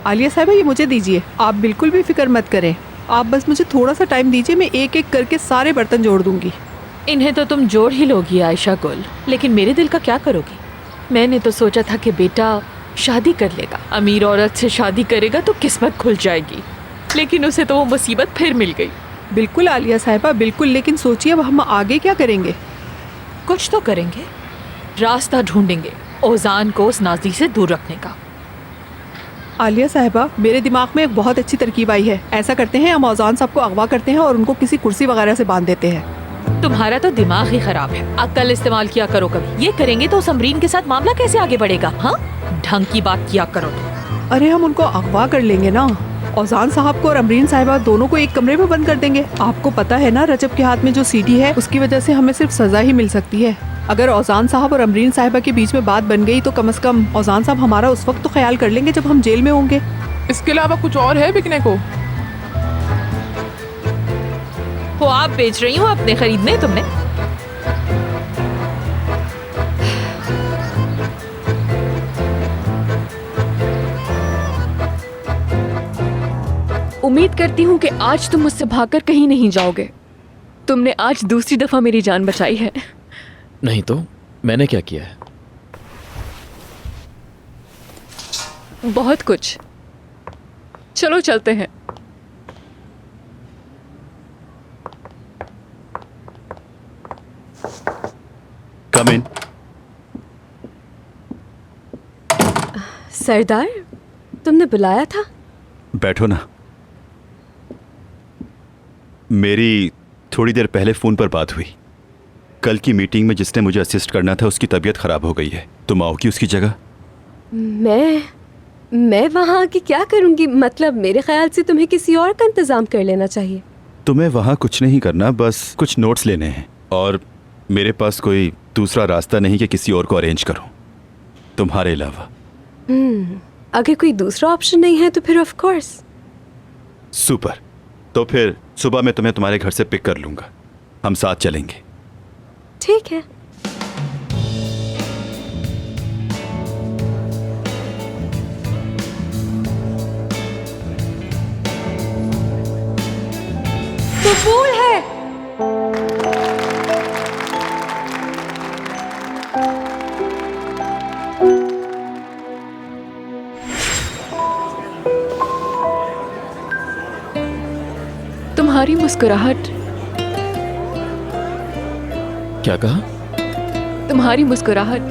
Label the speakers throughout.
Speaker 1: आलिया साहिबा, ये मुझे दीजिए, आप बिल्कुल भी फिक्र मत करें। आप बस मुझे थोड़ा सा टाइम दीजिए, मैं एक एक करके सारे बर्तन जोड़ दूंगी।
Speaker 2: इन्हें तो तुम जोड़ ही लोगी आयशा गुल, लेकिन मेरे दिल का क्या करोगी? मैंने तो सोचा था कि बेटा शादी कर लेगा, अमीर औरत से शादी करेगा तो किस्मत खुल जाएगी, लेकिन उसे तो वो मुसीबत फिर मिल गई।
Speaker 1: बिल्कुल आलिया साहिबा, बिल्कुल, लेकिन सोचिए अब हम आगे क्या करेंगे?
Speaker 2: कुछ तो करेंगे, रास्ता ढूंढेंगे ओजान को उस नाजी से दूर रखने का।
Speaker 1: आलिया साहिबा, मेरे दिमाग में एक बहुत अच्छी तरकीब आई है। ऐसा करते हैं, हम औजान साहब को अगवा करते हैं और उनको किसी कुर्सी वगैरह से बांध देते हैं।
Speaker 2: तुम्हारा तो दिमाग ही खराब है, अक्ल इस्तेमाल किया करो कभी। ये करेंगे तो समरीन के साथ मामला कैसे आगे बढ़ेगा? हाँ, ढंग की बात किया करो तो।
Speaker 1: अरे हम उनको अगवा कर लेंगे ना, औजान साहब को और अमरीन साहिबा दोनों को एक कमरे में बंद कर देंगे। आपको पता है ना, रजब के हाथ में जो सीडी है उसकी वजह से हमें सिर्फ सजा ही मिल सकती है। अगर औजान साहब और अमरीन साहिबा के बीच में बात बन गई तो कम से कम औजान साहब हमारा उस वक्त तो ख्याल कर लेंगे जब हम जेल में होंगे।
Speaker 3: इसके अलावा कुछ और है बिकने को?
Speaker 2: वो आप बेच रही हो, अपने खरीदने तुमने?
Speaker 4: उम्मीद करती हूँ कि आज तुम मुझसे भागकर कहीं नहीं जाओगे। तुमने आज दूसरी दफा मेरी जान बचाई है।
Speaker 5: नहीं तो मैंने क्या किया है?
Speaker 4: बहुत कुछ। चलो चलते हैं।
Speaker 6: कम इन।
Speaker 4: सरदार, तुमने बुलाया था?
Speaker 6: बैठो ना। मेरी थोड़ी देर पहले फ़ोन पर बात हुई। कल की मीटिंग में जिसने मुझे असिस्ट करना था उसकी तबीयत ख़राब हो गई है। तुम आओगी उसकी जगह?
Speaker 4: मैं वहाँ आके क्या करूँगी? मतलब मेरे ख्याल से तुम्हें किसी और का इंतज़ाम कर लेना चाहिए।
Speaker 6: तुम्हें वहाँ कुछ नहीं करना, बस कुछ नोट्स लेने हैं और मेरे पास कोई दूसरा रास्ता नहीं कि किसी और को अरेंज करूँ तुम्हारे अलावा।
Speaker 4: अगर कोई दूसरा ऑप्शन नहीं है तो फिर ऑफ कोर्स।
Speaker 6: सुपर। तो फिर सुबह मैं तुम्हें तुम्हारे घर से पिक कर लूँगा, हम साथ चलेंगे।
Speaker 4: ठीक है।
Speaker 2: तो फूल है।
Speaker 4: तुम्हारी मुस्कुराहट।
Speaker 5: क्या कहा?
Speaker 4: तुम्हारी मुस्कुराहट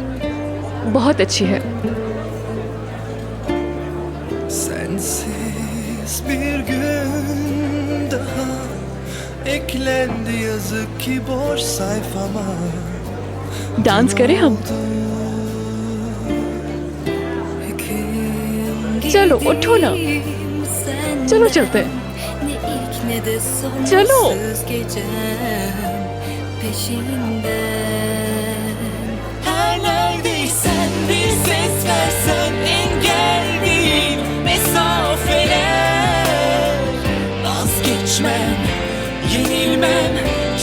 Speaker 4: बहुत अच्छी है।
Speaker 7: Sensiz bir gün daha eklendi yazık ki boş sayfama.
Speaker 4: Dance करें हम? चलो उठो ना, चलो चलते हैं। चलो।
Speaker 7: Her neredeysen bir ses versen engel değil mesafeler. Vazgeçmem, yenilmem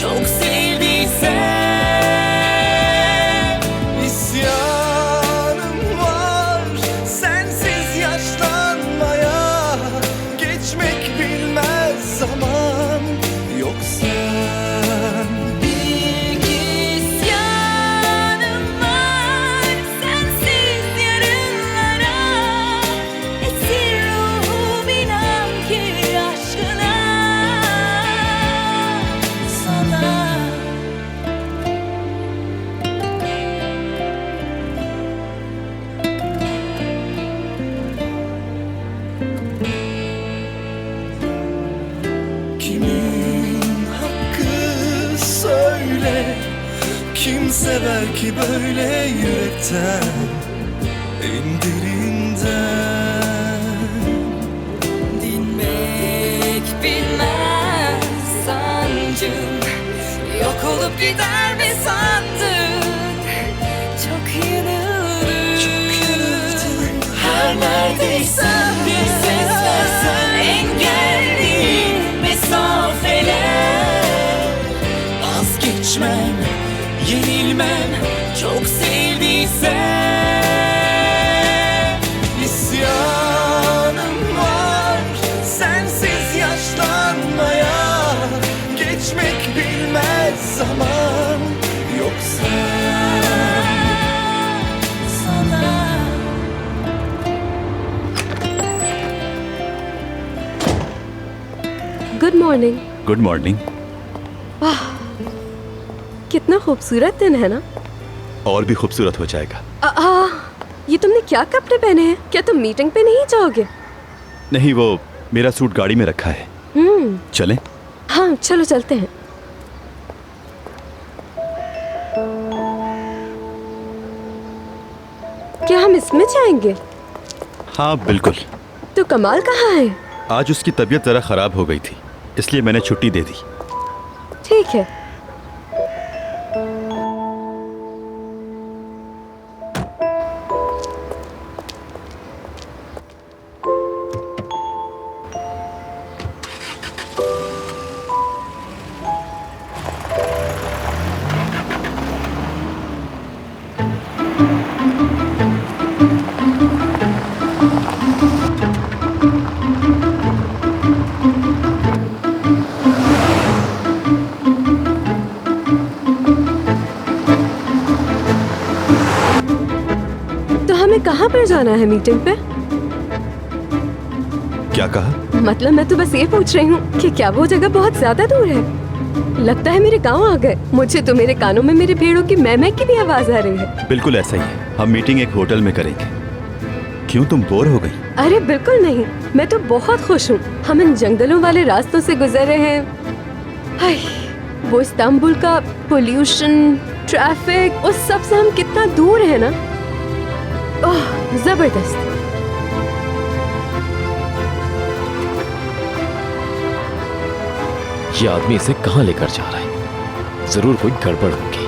Speaker 7: çok sevdiysem. İsyanım var sensiz yaşlanmaya. Geçmek bilmez zaman yok sen. Bir isyanım var sensiz yarınlara. Esir ruhum inan ki aşkına sana. Kimin hakkı söyle, kim sever ki böyle yürekten, en derinden. Dinmek bilmez sancım, yok olup gider mi sandın? Çok yanıldım. Her neredeysen bir ses versen engel değil mesafeler. Vazgeçmem, yenilmem çok sevdiysem. İsyanım
Speaker 8: good morning.
Speaker 6: Good morning.
Speaker 8: कितना खूबसूरत दिन है ना।
Speaker 6: और भी खूबसूरत हो जाएगा।
Speaker 8: ये तुमने क्या कपड़े पहने हैं? क्या तुम मीटिंग पे नहीं जाओगे?
Speaker 6: नहीं, वो मेरा सूट गाड़ी में रखा है। चलें?
Speaker 8: हाँ चलो चलते हैं। क्या हम इसमें जाएंगे?
Speaker 6: हाँ बिल्कुल।
Speaker 8: तो कमाल कहाँ है?
Speaker 6: आज उसकी तबीयत ज़रा ख़राब हो गई थी, इसलिए मैंने छुट्टी दे दी।
Speaker 8: ठीक है। तो हमें कहाँ पर जाना है मीटिंग पे?
Speaker 6: क्या कहा?
Speaker 8: मतलब मैं तो बस ये पूछ रही हूँ कि क्या वो जगह बहुत ज्यादा दूर है? लगता है मेरे गाँव आ गए। मुझे तो मेरे कानों में मेरे भेड़ों की मैं की भी आवाज आ रही है।
Speaker 6: बिल्कुल ऐसा ही है। हम मीटिंग एक होटल में करेंगे। क्यों, तुम बोर हो गई?
Speaker 8: अरे बिल्कुल नहीं, मैं तो बहुत खुश हूँ। हम इन जंगलों वाले रास्तों से गुजर रहे हैं। हाय, वो इस्तांबुल का पोल्यूशन, ट्रैफिक, उस सब से हम कितना दूर है ना। ओह जबरदस्त।
Speaker 5: ये आदमी इसे कहाँ लेकर जा रहा है? जरूर कोई गड़बड़ होगी।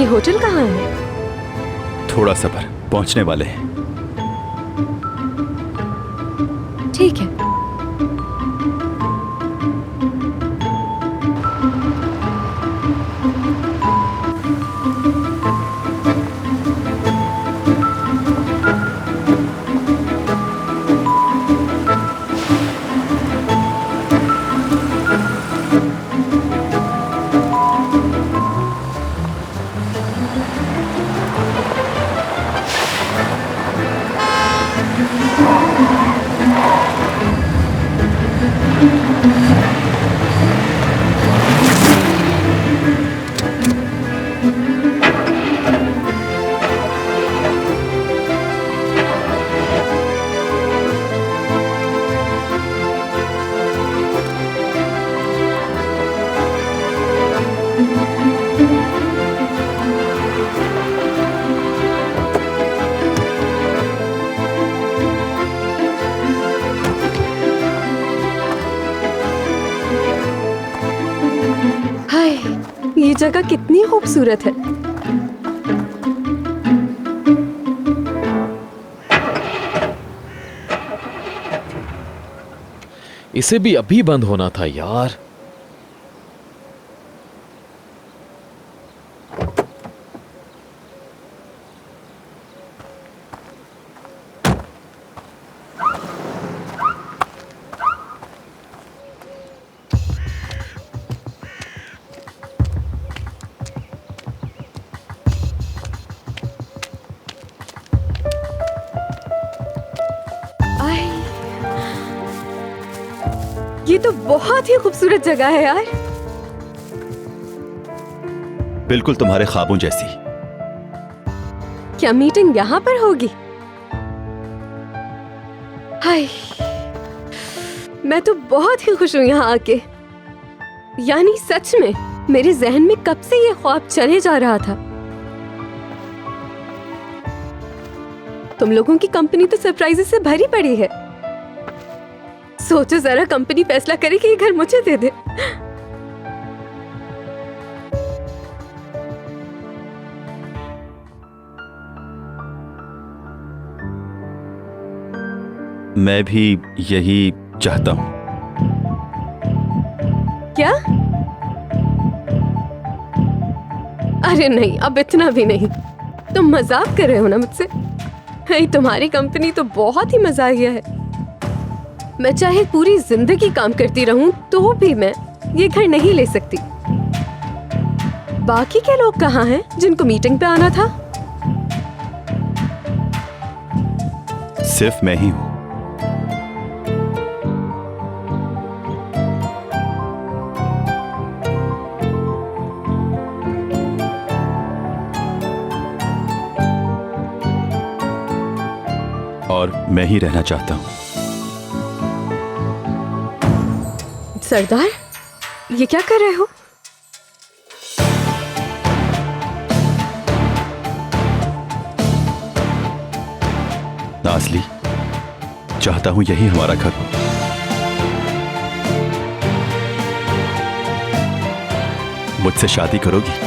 Speaker 8: ये होटल कहाँ है?
Speaker 6: थोड़ा सब्र, पहुंचने वाले हैं।
Speaker 8: ठीक है। हाय, ये जगह कितनी खूबसूरत है।
Speaker 5: इसे भी अभी बंद होना था यार।
Speaker 8: ये तो बहुत ही खूबसूरत जगह है यार।
Speaker 6: बिल्कुल तुम्हारे ख्वाबों जैसी।
Speaker 8: क्या मीटिंग यहाँ पर होगी? हाय, मैं तो बहुत ही खुश हूँ यहाँ आके। यानी सच में मेरे जहन में कब से ये ख्वाब चले जा रहा था। तुम लोगों की कंपनी तो सरप्राइजेस से भरी पड़ी है। सोचो जरा, कंपनी फैसला करे कि ये घर मुझे दे दे।
Speaker 6: मैं भी यही चाहता हूँ।
Speaker 8: क्या? अरे नहीं, अब इतना भी नहीं। तुम मजाक कर रहे हो ना मुझसे? नहीं, तुम्हारी कंपनी तो बहुत ही मजाकिया है। मैं चाहे पूरी जिंदगी काम करती रहूं तो भी मैं ये घर नहीं ले सकती। बाकी के लोग कहाँ हैं जिनको मीटिंग पे आना था?
Speaker 6: सिर्फ मैं ही हूं। और मैं ही रहना चाहता हूं।
Speaker 8: सरदार, ये क्या कर रहे हो?
Speaker 6: नाज़ली, चाहता हूं यही हमारा घर हो। मुझसे शादी करोगी?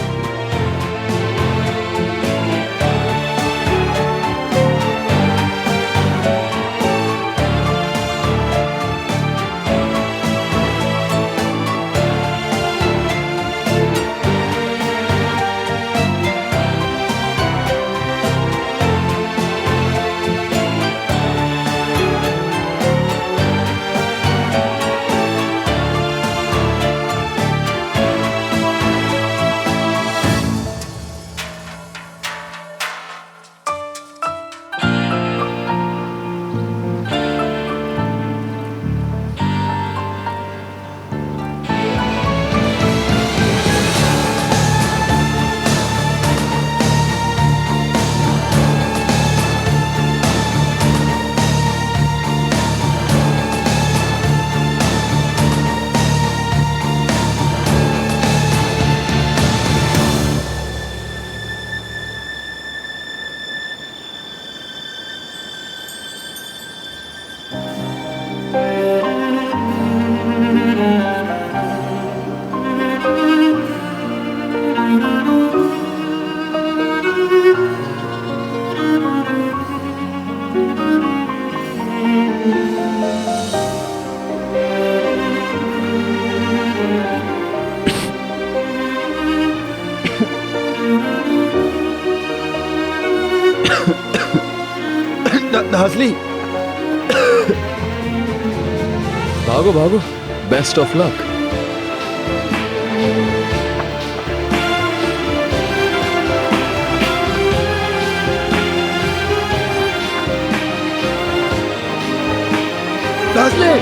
Speaker 6: नाज़ली,
Speaker 5: भागो भागो, बेस्ट ऑफ लक।
Speaker 6: नाज़ली,